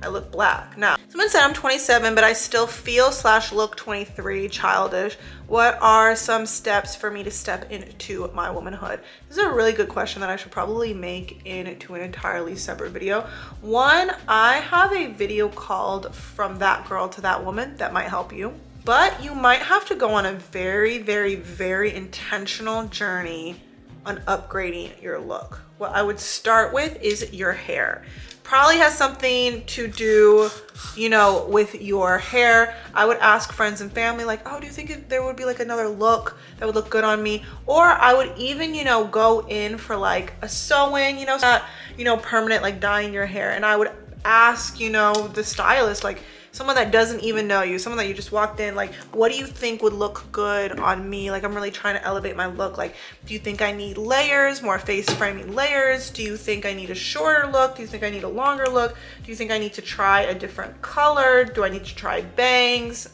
I look black. Now, someone said I'm 27, but I still feel / look 23, childish. What are some steps for me to step into my womanhood? This is a really good question that I should probably make into an entirely separate video. One, I have a video called From That Girl to That Woman that might help you. But you might have to go on a very, very, very intentional journey on upgrading your look. What I would start with is your hair. Probably has something to do, you know, with your hair. I would ask friends and family like, oh, do you think there would be like another look that would look good on me? Or I would even, you know, go in for like a sew-in, you know, not, you know, permanent, like dyeing your hair. And I would ask, you know, the stylist, like someone that doesn't even know you, someone that you just walked in, like, what do you think would look good on me? Like, I'm really trying to elevate my look. Like, do you think I need layers, more face framing layers? Do you think I need a shorter look? Do you think I need a longer look? Do you think I need to try a different color? Do I need to try bangs?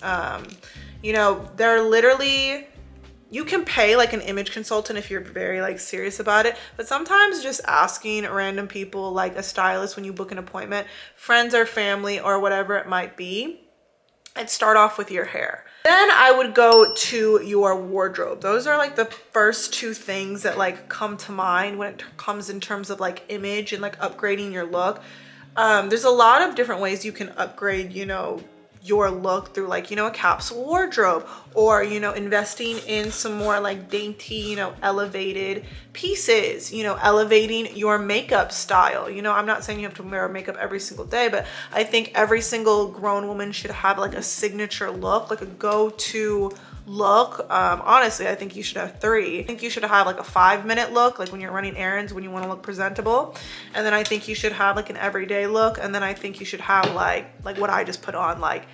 You know, they're literally, you can pay like an image consultant if you're very like serious about it, but sometimes just asking random people like a stylist when you book an appointment, friends or family or whatever it might be, and start off with your hair. Then I would go to your wardrobe. Those are like the first two things that like come to mind when it comes in terms of like image and like upgrading your look. There's a lot of different ways you can upgrade, you know, your look through like, you know, a capsule wardrobe, or, you know, investing in some more like dainty, you know, elevated pieces, you know, elevating your makeup style. You know, I'm not saying you have to wear makeup every single day, but I think every single grown woman should have like a signature look, like a go-to look. Honestly, I think you should have 3. I think you should have like a 5-minute look, like when you're running errands, when you want to look presentable. And then I think you should have like an everyday look. And then I think you should have like what I just put on, like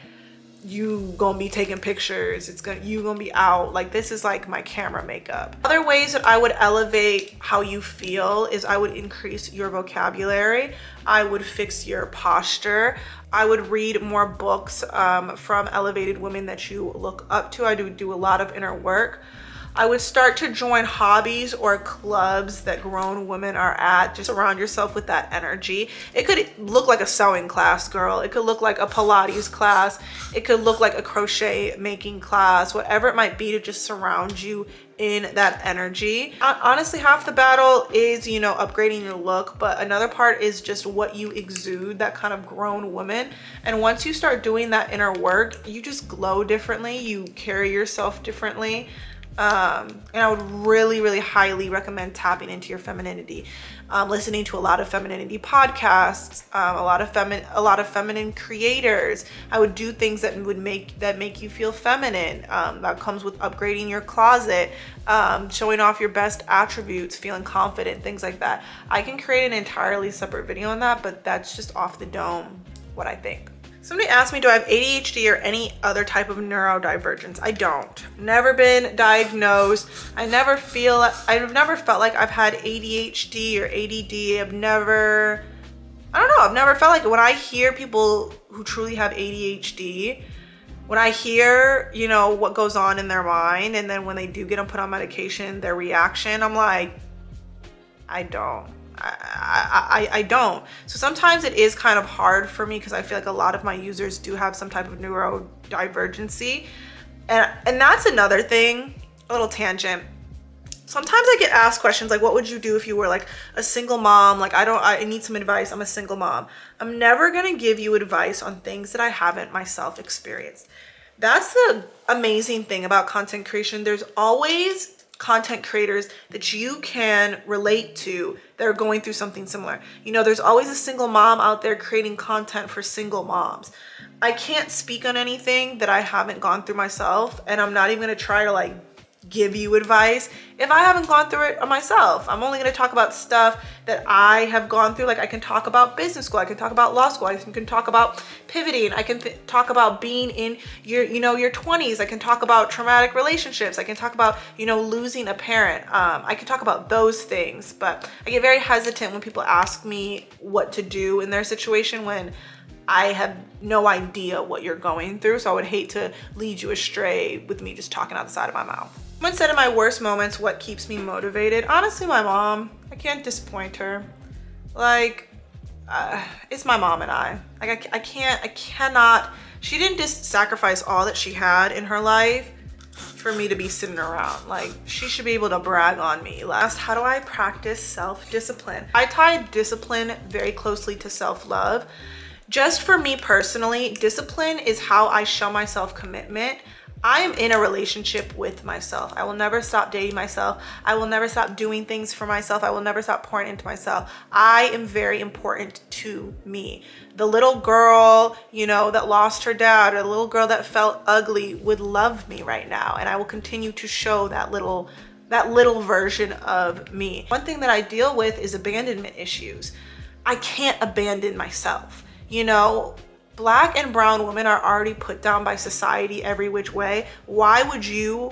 you gonna be taking pictures, you gonna be out, like this is like my camera makeup. Other ways that I would elevate how you feel is I would increase your vocabulary, I would fix your posture, I would read more books from elevated women that you look up to. I do a lot of inner work. I would start to join hobbies or clubs that grown women are at. Just surround yourself with that energy. It could look like a sewing class, girl. It could look like a Pilates class. It could look like a crochet making class, whatever it might be, to just surround you in that energy. Honestly, half the battle is, you know, upgrading your look, but another part is just what you exude, that kind of grown woman. And once you start doing that inner work, you just glow differently. You carry yourself differently. And I would really, really highly recommend tapping into your femininity, listening to a lot of femininity podcasts, a lot of feminine creators. I would do things that make you feel feminine. That comes with upgrading your closet, showing off your best attributes, feeling confident, things like that. I can create an entirely separate video on that, but that's just off the dome what I think. Somebody asked me, do I have ADHD or any other type of neurodivergence? I don't. Never been diagnosed. I've never felt like I've had ADHD or ADD. I've never felt like it. When I hear people who truly have ADHD, when I hear, you know, what goes on in their mind, and then when they do get them put on medication, their reaction, I'm like, I don't. I don't. So sometimes it is kind of hard for me because I feel like a lot of my users do have some type of neurodivergency. And that's another thing, a little tangent. Sometimes I get asked questions like, what would you do if you were like a single mom? Like, I need some advice. I'm a single mom. I'm never going to give you advice on things that I haven't myself experienced. That's the amazing thing about content creation. There's always content creators that you can relate to that are going through something similar. You know, there's always a single mom out there creating content for single moms. I can't speak on anything that I haven't gone through myself, and I'm not even gonna try to like give you advice if I haven't gone through it myself. I'm only gonna talk about stuff that I have gone through. Like, I can talk about business school, I can talk about law school, I can talk about pivoting, I can talk about being in your, you know, your 20s, I can talk about traumatic relationships, I can talk about, you know, losing a parent. I can talk about those things, but I get very hesitant when people ask me what to do in their situation when I have no idea what you're going through. So I would hate to lead you astray with me just talking out the side of my mouth. Someone said in my worst moments, what keeps me motivated? Honestly, my mom. I can't disappoint her. Like, it's my mom and I. Like I cannot, she didn't just sacrifice all that she had in her life for me to be sitting around. Like, she should be able to brag on me. Last, how do I practice self-discipline? I tie discipline very closely to self-love. Just for me personally, discipline is how I show myself commitment. I am in a relationship with myself. I will never stop dating myself. I will never stop doing things for myself. I will never stop pouring into myself. I am very important to me. The little girl, you know, that lost her dad, or the little girl that felt ugly would love me right now. And I will continue to show that little version of me. One thing that I deal with is abandonment issues. I can't abandon myself, you know? Black and brown women are already put down by society every which way. Why would you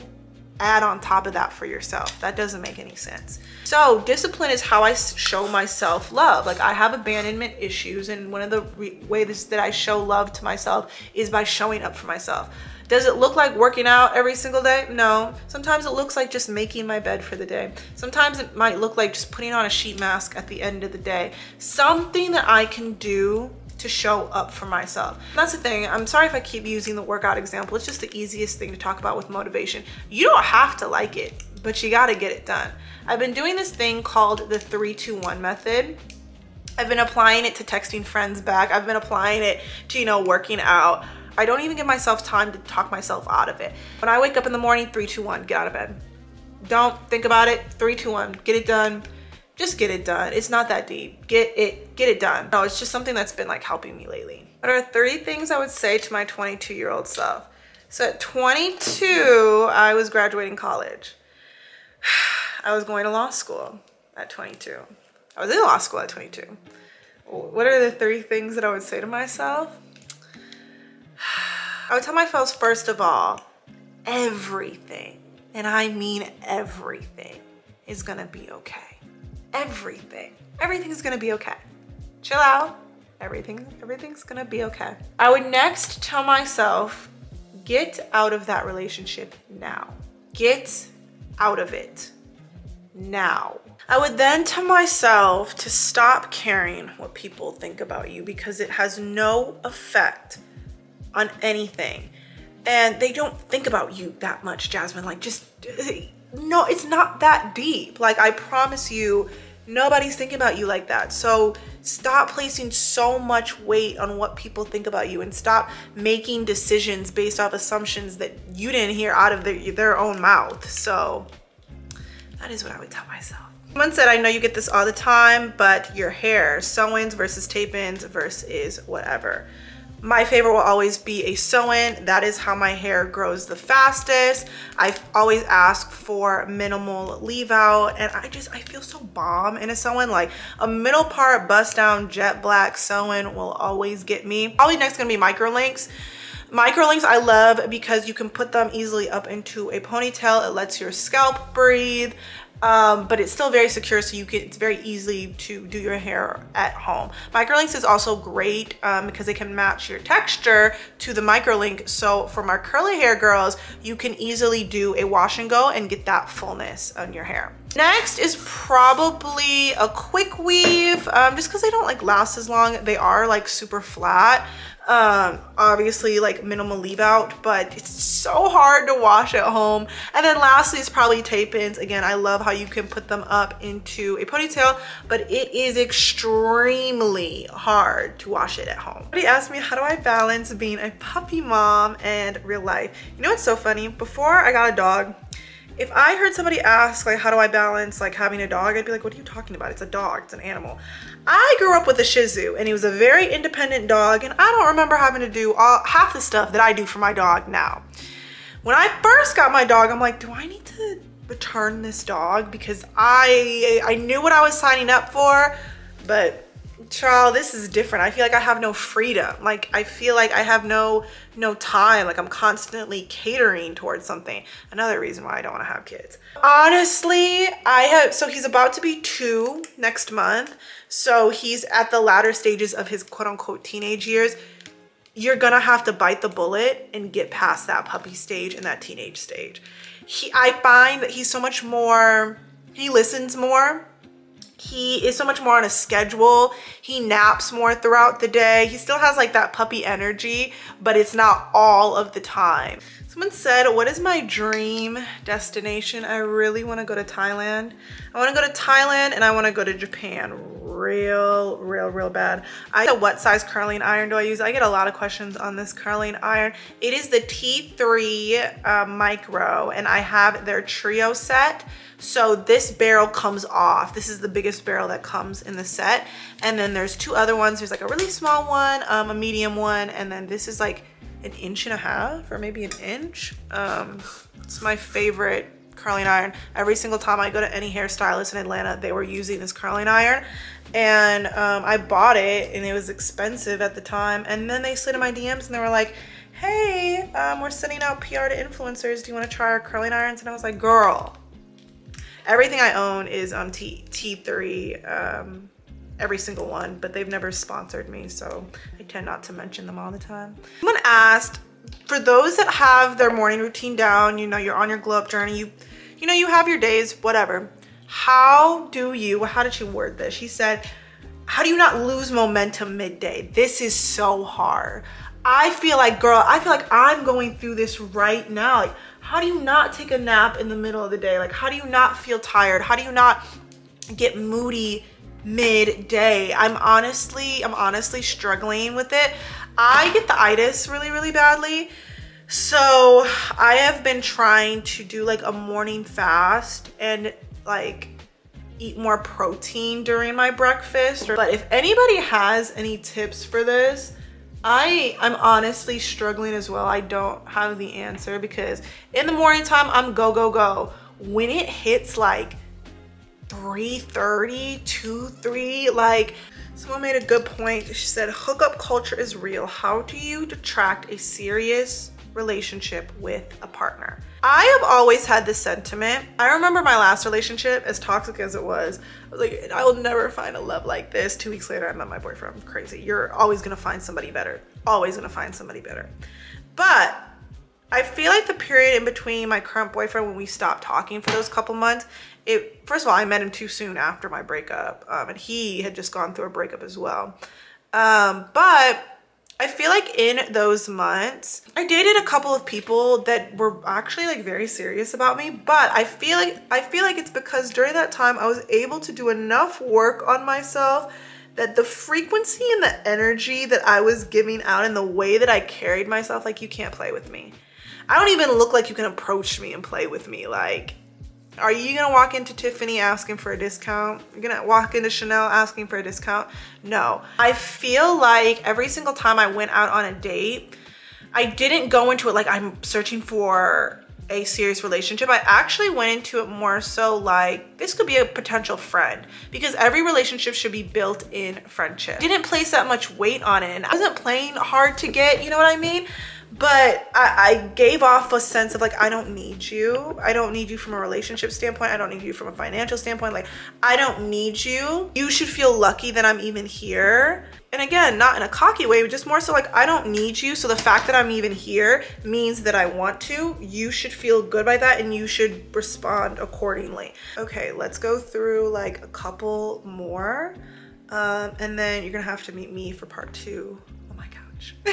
add on top of that for yourself? That doesn't make any sense. So discipline is how I show myself love. Like, I have abandonment issues, and one of the ways that I show love to myself is by showing up for myself. Does it look like working out every single day? No. Sometimes it looks like just making my bed for the day. Sometimes it might look like just putting on a sheet mask at the end of the day. Something that I can do to show up for myself. That's the thing. I'm sorry if I keep using the workout example. It's just the easiest thing to talk about with motivation. You don't have to like it, but you gotta get it done. I've been doing this thing called the 3-2-1 method. I've been applying it to texting friends back. I've been applying it to, you know, working out. I don't even give myself time to talk myself out of it. When I wake up in the morning, 3-2-1, get out of bed. Don't think about it, 3-2-1, get it done. Just get it done. It's not that deep. Get it done. No, it's just something that's been like helping me lately. What are 3 things I would say to my 22-year-old self? So at 22, I was graduating college. I was going to law school at 22. I was in law school at 22. What are the 3 things that I would say to myself? I would tell myself, first of all, everything, and I mean everything, is gonna be okay. Everything's gonna be okay. Chill out. Everything's gonna be okay. I would next tell myself, get out of that relationship now. Get out of it now. I would then tell myself to stop caring what people think about you, because it has no effect on anything. And they don't think about you that much, Jasmine. Like, just, no, it's not that deep. Like, I promise you, nobody's thinking about you like that. So stop placing so much weight on what people think about you, and stop making decisions based off assumptions that you didn't hear out of their own mouth. So that is what I would tell myself. Someone said, I know you get this all the time, but your hair, sew-ins versus tape-ins versus whatever. My favorite will always be a sew-in. That is how my hair grows the fastest. I always ask for minimal leave out, and I feel so bomb in a sew-in. Like, a middle part bust down jet black sew-in will always get me. Probably next gonna be microlinks. Microlinks I love because you can put them easily up into a ponytail. It lets your scalp breathe. But it's still very secure, so it's very easy to do your hair at home. Microlinks is also great because they can match your texture to the microlink. So for my curly hair girls, you can easily do a wash and go and get that fullness on your hair. Next is probably a quick weave, just because they don't like last as long. They are like super flat. Obviously like minimal leave out, but it's so hard to wash at home. And then lastly is probably tape-ins. Again, I love how you can put them up into a ponytail, but it is extremely hard to wash it at home. Somebody asked me, how do I balance being a puppy mom and real life? You know what's so funny? Before I got a dog, if I heard somebody ask, like, how do I balance like having a dog, I'd be like, what are you talking about? It's a dog, it's an animal. I grew up with a Shih Tzu, and he was a very independent dog, and I don't remember having to do half the stuff that I do for my dog now. When I first got my dog, I'm like, do I need to return this dog? Because I knew what I was signing up for, but child, this is different. I feel like I have no freedom. Like, I feel like I have no time. Like, I'm constantly catering towards something. Another reason why I don't want to have kids. Honestly, so he's about to be 2 next month. So he's at the latter stages of his quote unquote teenage years. You're gonna have to bite the bullet and get past that puppy stage and that teenage stage. I find that he's so much more, he listens more. He is so much more on a schedule. He naps more throughout the day. He still has like that puppy energy, but it's not all of the time. Someone said, what is my dream destination? I really want to go to Thailand. I want to go to Thailand and I want to go to Japan real bad. What size curling iron do I use? I get a lot of questions on this curling iron. It is the T3 micro, and I have their trio set. So this barrel comes off. This is the biggest barrel that comes in the set. And then there's two other ones. There's like a really small one, a medium one, and then this is like an 1.5 inches or maybe an inch. It's my favorite curling iron. Every single time I go to any hairstylist in Atlanta, they were using this curling iron. And I bought it and it was expensive at the time. And then they slid in my DMs and they were like, hey, we're sending out PR to influencers. Do you want to try our curling irons? And I was like, girl, everything I own is T3, every single one, but they've never sponsored me, so I tend not to mention them all the time. Someone asked, for those that have their morning routine down, you know, you're on your glow up journey, you know, you have your days, whatever. How did she word this? She said, how do you not lose momentum midday? This is so hard. I feel like, girl, I'm going through this right now. Like, how do you not take a nap in the middle of the day? Like, how do you not feel tired? How do you not get moody midday? I'm honestly struggling with it. I get the itis really badly. So I have been trying to do like a morning fast and like eat more protein during my breakfast. But if anybody has any tips for this, I'm honestly struggling as well. I don't have the answer because in the morning time, I'm go. When it hits like 3:30, 2-3, like someone made a good point. She said, hookup culture is real. How do you attract a serious relationship with a partner? I have always had this sentiment. I remember my last relationship, as toxic as it was, I was like, I will never find a love like this. 2 weeks later, I met my boyfriend. I'm crazy. You're always gonna find somebody better. Always gonna find somebody better. But I feel like the period in between my current boyfriend, when we stopped talking for those couple months, first of all, I met him too soon after my breakup, and he had just gone through a breakup as well. But I feel like in those months, I dated a couple of people that were actually like very serious about me, but I feel like it's because during that time I was able to do enough work on myself that the frequency and the energy that I was giving out and the way that I carried myself, like, you can't play with me. I don't even look like you can approach me and play with me. Like, are you gonna walk into Tiffany asking for a discount? You're gonna walk into Chanel asking for a discount? No. I feel like every single time I went out on a date, I didn't go into it like I'm searching for a serious relationship. I actually went into it more so like, this could be a potential friend, because every relationship should be built in friendship. Didn't place that much weight on it, and I wasn't playing hard to get, you know what I mean? But I gave off a sense of like, I don't need you. I don't need you from a relationship standpoint. I don't need you from a financial standpoint. Like, I don't need you. You should feel lucky that I'm even here. And again, not in a cocky way, but just more so like, I don't need you. So the fact that I'm even here means that I want to. You should feel good by that and you should respond accordingly. Okay, let's go through like a couple more. And then you're gonna have to meet me for part 2.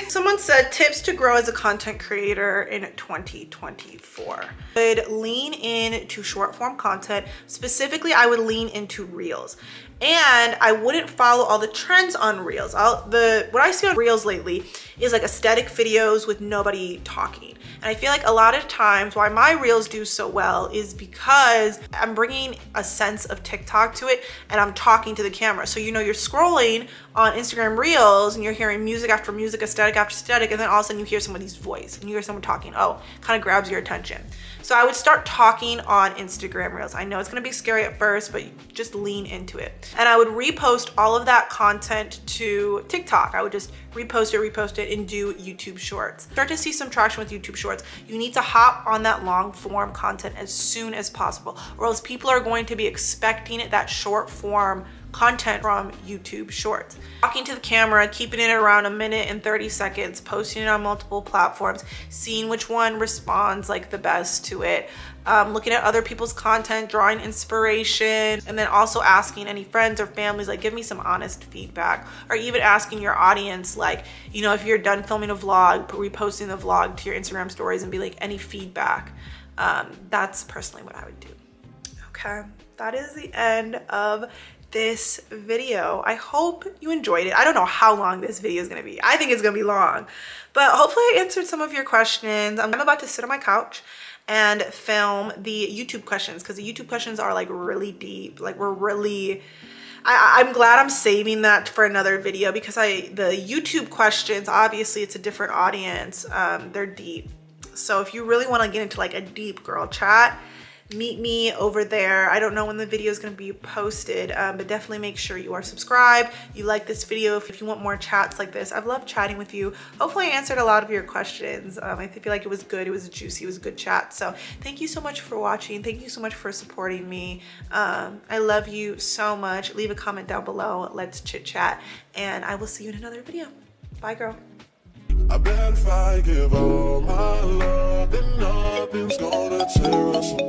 Someone said tips to grow as a content creator in 2024. I would lean into short form content. Specifically, I would lean into reels. And I wouldn't follow all the trends on reels. What I see on reels lately is like aesthetic videos with nobody talking. And I feel like a lot of times why my reels do so well is because I'm bringing a sense of TikTok to it and I'm talking to the camera. So, you know, you're scrolling on Instagram reels and you're hearing music after music, aesthetic after aesthetic, and then all of a sudden you hear somebody's voice and you hear someone talking. Oh, kind of grabs your attention. So I would start talking on Instagram reels. I know it's gonna be scary at first, but just lean into it. And I would repost all of that content to TikTok. I would just repost it, and do YouTube shorts. Start to see some traction with YouTube shorts. You need to hop on that long form content as soon as possible, or else people are going to be expecting that short form content from YouTube Shorts. Talking to the camera, keeping it around 1 minute and 30 seconds, posting it on multiple platforms, seeing which one responds like the best to it. Looking at other people's content, drawing inspiration, and then also asking any friends or families, like, give me some honest feedback, or even asking your audience, like, you know, if you're done filming a vlog, reposting the vlog to your Instagram stories and be like, any feedback. That's personally what I would do. Okay, that is the end of this video. I hope you enjoyed it. I don't know how long this video is gonna be. I think it's gonna be long, but hopefully I answered some of your questions. I'm about to sit on my couch and film the YouTube questions, because the YouTube questions are like really deep. Like I'm glad I'm saving that for another video, because the YouTube questions, obviously it's a different audience. They're deep. So if you really want to get into like a deep girl chat, meet me over there. I don't know when the video is going to be posted, but definitely make sure you are subscribed. You like this video if you want more chats like this. I've loved chatting with you. Hopefully I answered a lot of your questions. I feel like it was good. It was juicy. It was a good chat. So thank you so much for watching. Thank you so much for supporting me. I love you so much. Leave a comment down below. Let's chit chat, and I will see you in another video. Bye, girl. I bet if I give all my love, then nothing's gonna tear us apart.